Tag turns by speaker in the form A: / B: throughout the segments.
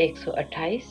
A: 128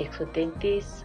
A: 133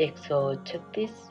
A: 136,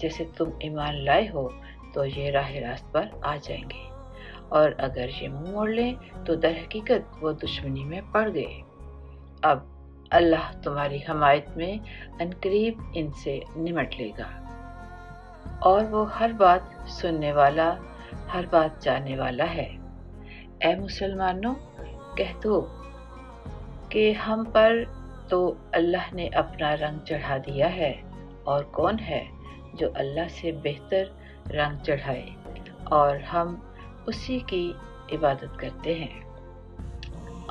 A: جیسے تم ایمان لائے ہو تو یہ راہ راست پر آ جائیں گے، اور اگر یہ منہ موڑ لیں تو در حقیقت وہ دشمنی میں پڑ گئے۔ اب اللہ تمہاری حمایت میں عنقریب ان سے نمٹ لے گا، اور وہ ہر بات سننے والا، ہر بات جاننے والا ہے۔ اے مسلمانوں، کہہ دو کہ ہم پر تو اللہ نے اپنا رنگ چڑھا دیا ہے، اور کون ہے جو اللہ سے بہتر رنگ چڑھائے، اور ہم اسی کی عبادت کرتے ہیں۔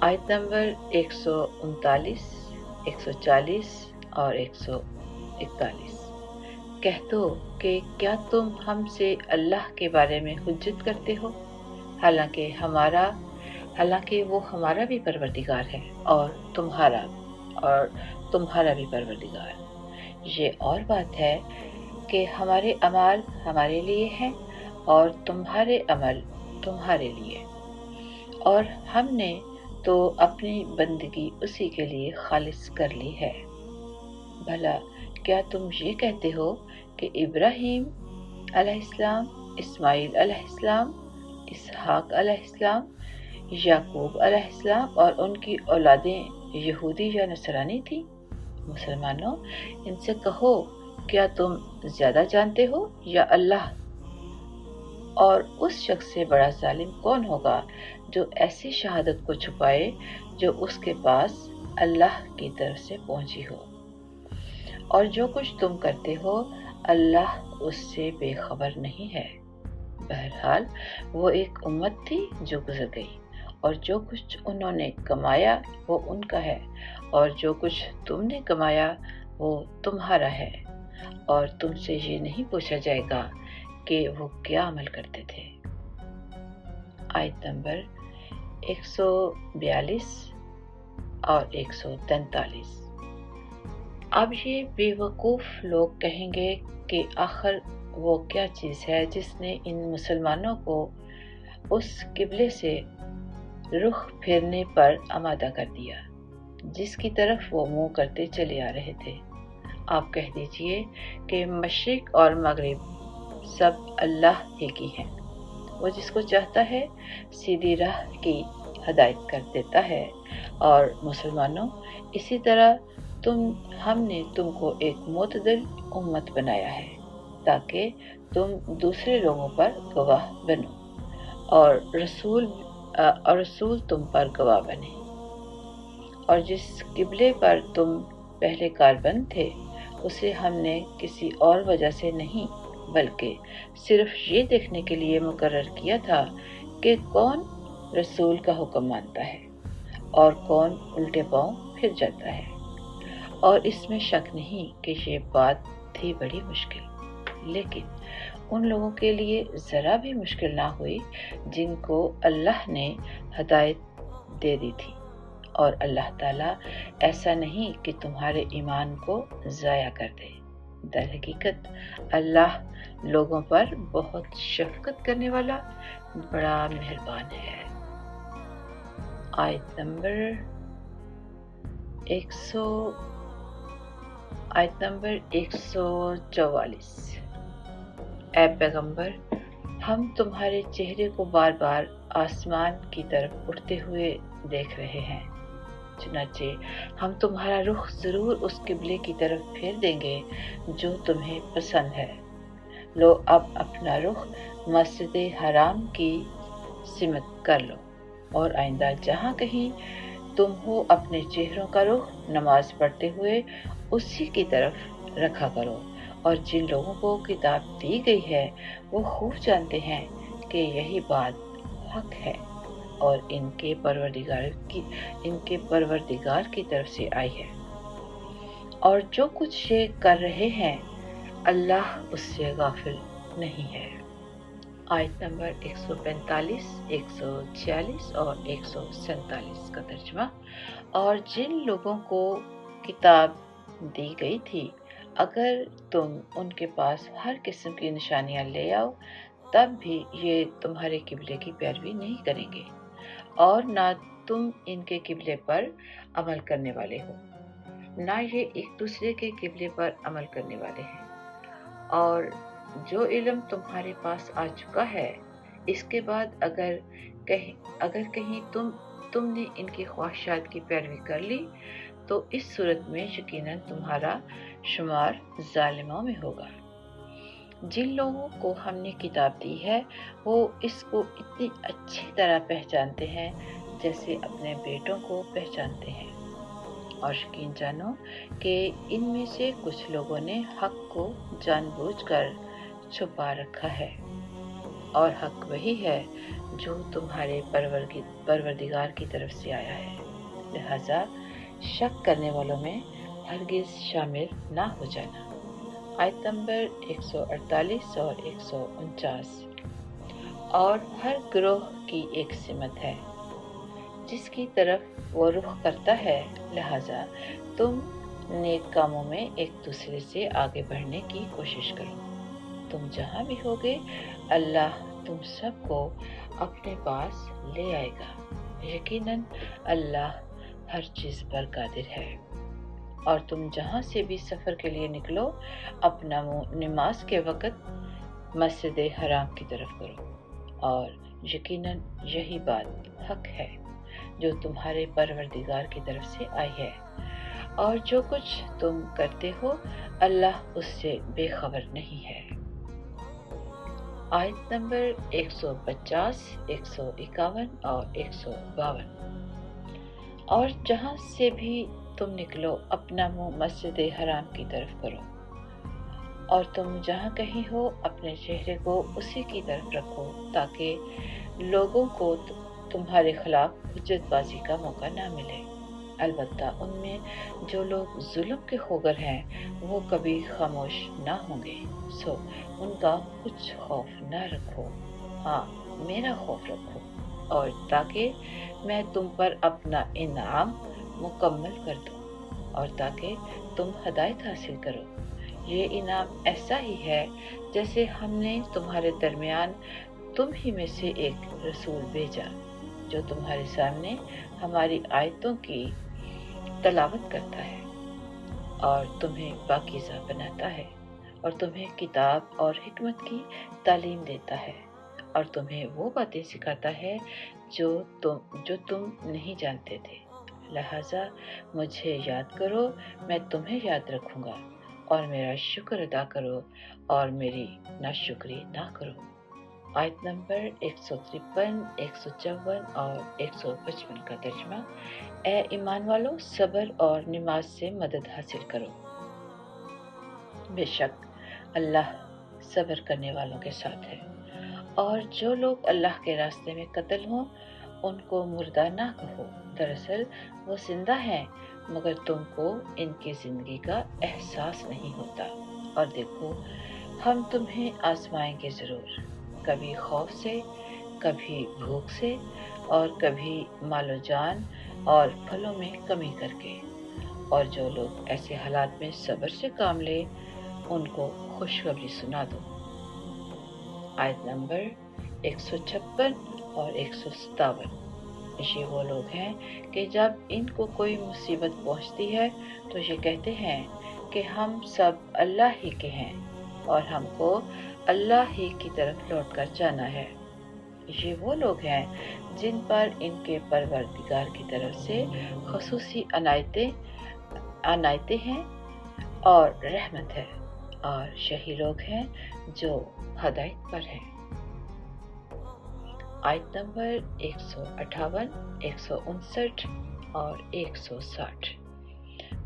A: آیت نمبر 139، 140 اور 141۔ کہہ دو کہ کیا تم ہم سے اللہ کے بارے میں حجت کرتے ہو، حالانکہ وہ ہمارا بھی پروردگار ہے اور تمہارا بھی پروردگار۔ یہ اور بات ہے کہ ہمارے اعمال ہمارے لیے ہیں اور تمہارے عمل تمہارے لیے، اور ہم نے تو اپنی بندگی اسی کے لیے خالص کر لی ہے۔ بھلا کیا تم یہ کہتے ہو کہ ابراہیم علیہ السلام، اسماعیل علیہ السلام، اسحاق علیہ السلام، یعقوب علیہ السلام اور ان کی اولادیں یہودی یا نصرانی تھیں؟ مسلمانوں، ان سے کہو، کیا تم زیادہ جانتے ہو یا اللہ؟ اور اس شخص سے بڑا ظالم کون ہوگا جو ایسی شہادت کو چھپائے جو اس کے پاس اللہ کی طرف سے پہنچی ہو؟ اور جو کچھ تم کرتے ہو اللہ اس سے بے خبر نہیں ہے۔ بہرحال وہ ایک امت تھی جو گزر گئی، اور جو کچھ انہوں نے کمایا وہ ان کا ہے، اور جو کچھ تم نے کمایا وہ تمہارا ہے، اور تم سے یہ نہیں پوچھا جائے گا کہ وہ کیا عمل کرتے تھے۔ آیت نمبر 142 اور 143۔ اب یہ بے وقوف لوگ کہیں گے کہ آخر وہ کیا چیز ہے جس نے ان مسلمانوں کو اس قبلے سے رخ پھیرنے پر آمادہ کر دیا جس کی طرف وہ منہ کرتے چلے آ رہے تھے۔ آپ کہہ دیجئے کہ مشرق اور مغرب سب اللہ ہی کی ہیں، وہ جس کو چاہتا ہے سیدھی راہ کی ہدایت کر دیتا ہے۔ اور مسلمانوں، اسی طرح ہم نے تم کو ایک معتدل امت بنایا ہے تاکہ تم دوسرے لوگوں پر گواہ بنو، اور رسول تم پر گواہ بنے۔ اور جس قبلے پر تم پہلے کاربند تھے اسے ہم نے کسی اور وجہ سے نہیں بلکہ صرف یہ دیکھنے کے لیے مقرر کیا تھا کہ کون رسول کا حکم مانتا ہے اور کون الٹے پاؤں پھر جاتا ہے۔ اور اس میں شک نہیں کہ یہ بات تھی بڑی مشکل، لیکن ان لوگوں کے لیے ذرا بھی مشکل نہ ہوئی جن کو اللہ نے ہدایت دے دی تھی، اور اللہ تعالیٰ ایسا نہیں کہ تمہارے ایمان کو ضائع کر دے۔ در حقیقت اللہ لوگوں پر بہت شفقت کرنے والا، بڑا مہربان ہے۔ آیت نمبر 144۔ اے پیغمبر، ہم تمہارے چہرے کو بار بار آسمان کی طرف اٹھتے ہوئے دیکھ رہے ہیں، چنانچہ ہم تمہارا رخ ضرور اس قبلے کی طرف پھیر دیں گے جو تمہیں پسند ہے۔ لو اب اپنا رخ مسجد حرام کی سمت کر لو، اور آئندہ جہاں کہیں تم ہو اپنے چہروں کا رخ نماز پڑھتے ہوئے اسی کی طرف رکھا کرو۔ اور جن لوگوں کو کتاب دی گئی ہے وہ خوب جانتے ہیں کہ یہی بات حق ہے اور ان کے پروردگار کی طرف سے آئی ہے، اور جو کچھ یہ کر رہے ہیں اللہ اس سے غافل نہیں ہے۔ آیت نمبر 145، 146 اور 147 کا ترجمہ۔ اور جن لوگوں کو کتاب دی گئی تھی اگر تم ان کے پاس ہر قسم کی نشانیاں لے آؤ تب بھی یہ تمہارے قبلے کی پیروی نہیں کریں گے، اور نہ تم ان کے قبلے پر عمل کرنے والے ہو، نہ یہ ایک دوسرے کے قبلے پر عمل کرنے والے ہیں۔ اور جو علم تمہارے پاس آ چکا ہے، اس کے بعد اگر کہیں تم نے ان کی خواہشات کی پیروی کر لی تو اس صورت میں یقیناً تمہارا شمار ظالموں میں ہوگا۔ جن لوگوں کو ہم نے کتاب دی ہے وہ اس کو اتنی اچھی طرح پہچانتے ہیں جیسے اپنے بیٹوں کو پہچانتے ہیں، اور یقین جانو کہ ان میں سے کچھ لوگوں نے حق کو جان بوجھ کر چھپا رکھا ہے، اور حق وہی ہے جو تمہارے پروردگار کی طرف سے آیا ہے، لہذا شک کرنے والوں میں ہرگز شامل نہ ہو جانا۔ آیت نمبر 148 اور 149۔ اور ہر گروہ کی ایک سمت ہے جس کی طرف وہ رخ کرتا ہے، لہذا تم نیک کاموں میں ایک دوسرے سے آگے بڑھنے کی کوشش کرو۔ تم جہاں بھی ہوگے اللہ تم سب کو اپنے پاس لے آئے گا، یقیناً اللہ ہر چیز پر قادر ہے۔ اور تم جہاں سے بھی سفر کے لیے نکلو اپنا منہ نماز کے وقت مسجد حرام کی طرف کرو، اور یقیناً یہی بات حق ہے جو تمہارے پروردگار کی طرف سے آئی ہے، اور جو کچھ تم کرتے ہو اللہ اس سے بے خبر نہیں ہے۔ آیت نمبر 150، 151 اور 152۔ اور جہاں سے بھی تم نکلو اپنا منہ مسجد حرام کی طرف کرو، اور تم جہاں کہیں ہو اپنے چہرے کو اسی کی طرف رکھو تاکہ لوگوں کو تمہارے خلاف حجت بازی کا موقع نہ ملے۔ البتہ ان میں جو لوگ ظلم کے خوگر ہیں وہ کبھی خاموش نہ ہوں گے، سو ان کا کچھ خوف نہ رکھو، ہاں میرا خوف رکھو، اور تاکہ میں تم پر اپنا انعام مکمل کر دوں اور تاکہ تم ہدایت حاصل کرو۔ یہ انعام ایسا ہی ہے جیسے ہم نے تمہارے درمیان تم ہی میں سے ایک رسول بھیجا جو تمہارے سامنے ہماری آیتوں کی تلاوت کرتا ہے اور تمہیں پاکیزہ بناتا ہے، اور تمہیں کتاب اور حکمت کی تعلیم دیتا ہے، اور تمہیں وہ باتیں سکھاتا ہے جو تم نہیں جانتے تھے، لہٰذا مجھے یاد کرو، میں تمہیں یاد رکھوں گا، اور میرا شکر ادا کرو اور میری ناشکری نہ کرو۔ آیت نمبر 153، 154 اور 155 کا ترجمہ۔ اے ایمان والو، صبر اور نماز سے مدد حاصل کرو، بے شک اللہ صبر کرنے والوں کے ساتھ ہے۔ اور جو لوگ اللہ کے راستے میں قتل ہوں ان کو مردہ نہ کہو، دراصل وہ زندہ ہیں مگر تم کو ان کی زندگی کا احساس نہیں ہوتا۔ اور دیکھو ہم تمہیں آزمائیں گے ضرور، کبھی خوف سے، کبھی بھوک سے، اور کبھی مال و جان اور پھلوں میں کمی کر کے۔ اور جو لوگ ایسے حالات میں صبر سے کام لے ان کو خوشخبری سنا دو۔ آیت نمبر 156 اور 157۔ یہ وہ لوگ ہیں کہ جب ان کو کوئی مصیبت پہنچتی ہے تو یہ کہتے ہیں کہ ہم سب اللہ ہی کے ہیں اور ہم کو اللہ ہی کی طرف لوٹ کر جانا ہے۔ یہ وہ لوگ ہیں جن پر ان کے پروردگار کی طرف سے خصوصی عنایتیں ہیں اور رحمت ہے، اور یہی لوگ ہیں جو ہدایت پر ہیں۔ آیت نمبر 158، 159 اور 160۔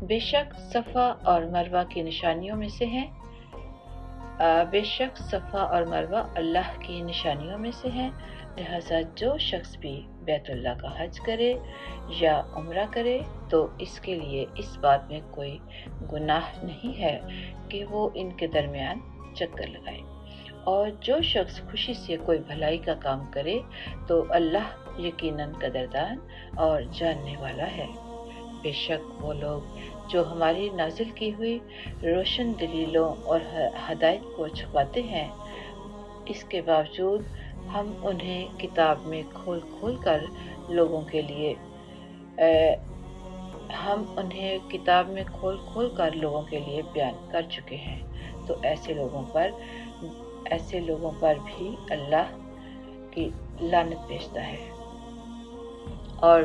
A: بے شک صفا اور مروہ کی نشانیوں میں سے ہیں، بے شک صفا اور مروہ اللہ کی نشانیوں میں سے ہیں، لہذا جو شخص بھی بیت اللہ کا حج کرے یا عمرہ کرے تو اس کے لیے اس بات میں کوئی گناہ نہیں ہے کہ وہ ان کے درمیان چکر لگائے۔ اور جو شخص خوشی سے کوئی بھلائی کا کام کرے تو اللہ یقیناً قدردان اور جاننے والا ہے۔ بے شک وہ لوگ جو ہماری نازل کی ہوئی روشن دلیلوں اور ہدایت کو چھپاتے ہیں، اس کے باوجود ہم انہیں کتاب میں کھول کھول کر لوگوں کے لیے بیان کر چکے ہیں تو ایسے لوگوں پر بھی اللہ کی لعنت بھیجتا ہے، اور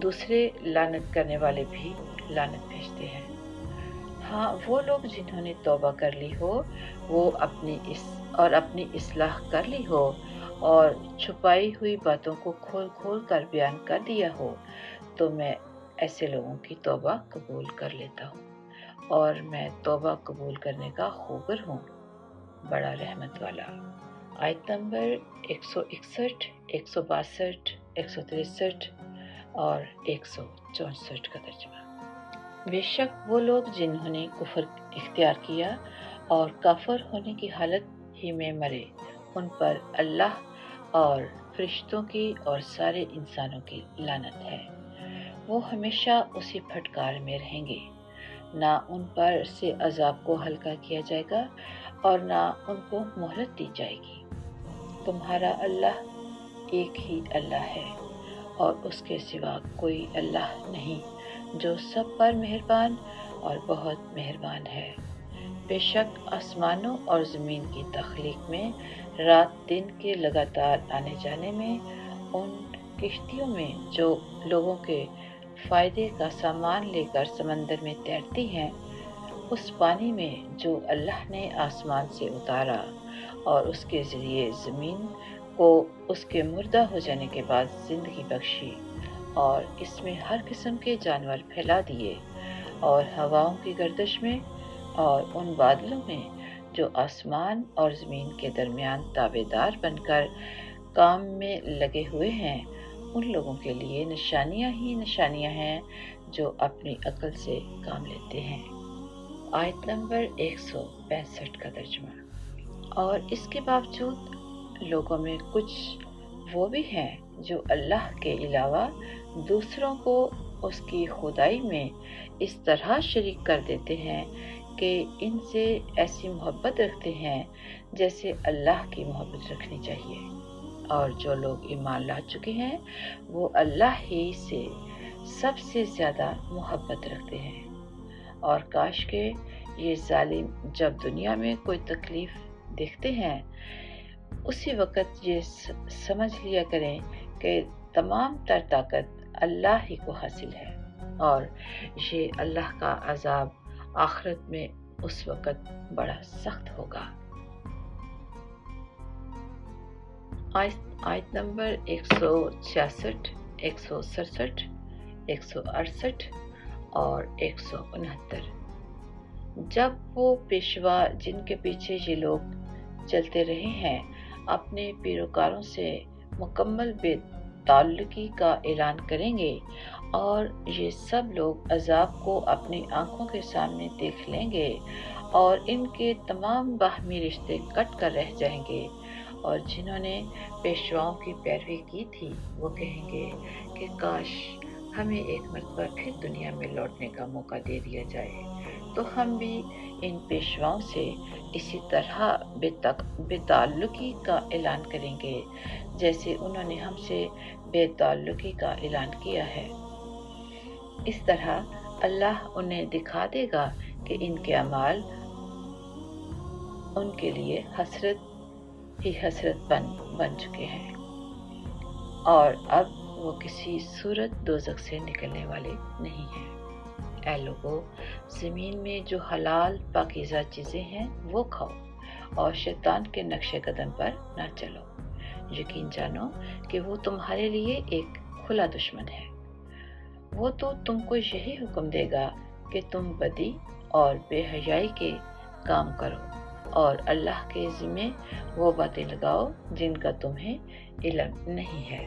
A: دوسرے لعنت کرنے والے بھی لعنت بھیجتے ہیں۔ ہاں، وہ لوگ جنہوں نے توبہ کر لی ہو، وہ اپنی اصلاح کر لی ہو اور چھپائی ہوئی باتوں کو کھول کھول کر بیان کر دیا ہو، تو میں ایسے لوگوں کی توبہ قبول کر لیتا ہوں، اور میں توبہ قبول کرنے کا خوگر ہوں، بڑا رحمت والا۔ آیت نمبر 161، 162، 163 اور 164 کا ترجمہ۔ بے شک وہ لوگ جنہوں نے کفر اختیار کیا اور کافر ہونے کی حالت ہی میں مرے، ان پر اللہ اور فرشتوں کی اور سارے انسانوں کی لعنت ہے۔ وہ ہمیشہ اسی پھٹکار میں رہیں گے، نہ ان پر سے عذاب کو ہلکا کیا جائے گا اور نہ ان کو مہلت دی جائے گی۔ تمہارا اللہ ایک ہی اللہ ہے، اور اس کے سوا کوئی اللہ نہیں، جو سب پر مہربان اور بہت مہربان ہے۔ بے شک آسمانوں اور زمین کی تخلیق میں، رات دن کے لگاتار آنے جانے میں، ان کشتیوں میں جو لوگوں کے فائدے کا سامان لے کر سمندر میں تیرتی ہیں، اس پانی میں جو اللہ نے آسمان سے اتارا اور اس کے ذریعے زمین کو اس کے مردہ ہو جانے کے بعد زندگی بخشی، اور اس میں ہر قسم کے جانور پھیلا دیے، اور ہواؤں کی گردش میں اور ان بادلوں میں جو آسمان اور زمین کے درمیان تابع دار بن کر کام میں لگے ہوئے ہیں، ان لوگوں کے لیے نشانیاں ہی نشانیاں ہیں جو اپنی عقل سے کام لیتے ہیں۔ آیت نمبر 165 کا ترجمہ۔ اور اس کے باوجود لوگوں میں کچھ وہ بھی ہیں جو اللہ کے علاوہ دوسروں کو اس کی خدائی میں اس طرح شریک کر دیتے ہیں کہ ان سے ایسی محبت رکھتے ہیں جیسے اللہ کی محبت رکھنی چاہیے، اور جو لوگ ایمان لا چکے ہیں وہ اللہ ہی سے سب سے زیادہ محبت رکھتے ہیں۔ اور کاش کہ یہ ظالم جب دنیا میں کوئی تکلیف دیکھتے ہیں، اسی وقت یہ سمجھ لیا کریں کہ تمام تر طاقت اللہ ہی کو حاصل ہے، اور یہ اللہ کا عذاب آخرت میں اس وقت بڑا سخت ہوگا۔ آیت نمبر 166، 167، 168 اور 169۔ جب وہ پیشوا جن کے پیچھے یہ لوگ چلتے رہے ہیں اپنے پیروکاروں سے مکمل بے تعلقی کا اعلان کریں گے، اور یہ سب لوگ عذاب کو اپنی آنکھوں کے سامنے دیکھ لیں گے، اور ان کے تمام باہمی رشتے کٹ کر رہ جائیں گے، اور جنہوں نے پیشواؤں کی پیروی کی تھی وہ کہیں گے کہ کاش ہمیں ایک مرتبہ پھر دنیا میں لوٹنے کا موقع دے دیا جائے، تو ہم بھی ان پیشواؤں سے اسی طرح بے تعلقی کا اعلان کریں گے جیسے انہوں نے ہم سے بے تعلقی کا اعلان کیا ہے۔ اس طرح اللہ انہیں دکھا دے گا کہ ان کے اعمال ان کے لیے حسرت ہی حسرت بن چکے ہیں، اور اب وہ کسی صورت دوزخ سے نکلنے والے نہیں ہیں۔ اے لوگو، زمین میں جو حلال پاکیزہ چیزیں ہیں وہ کھاؤ، اور شیطان کے نقش قدم پر نہ چلو۔ یقین جانو کہ وہ تمہارے لیے ایک کھلا دشمن ہے۔ وہ تو تم کو یہی حکم دے گا کہ تم بدی اور بے حیائی کے کام کرو، اور اللہ کے ذمے وہ باتیں لگاؤ جن کا تمہیں علم نہیں ہے۔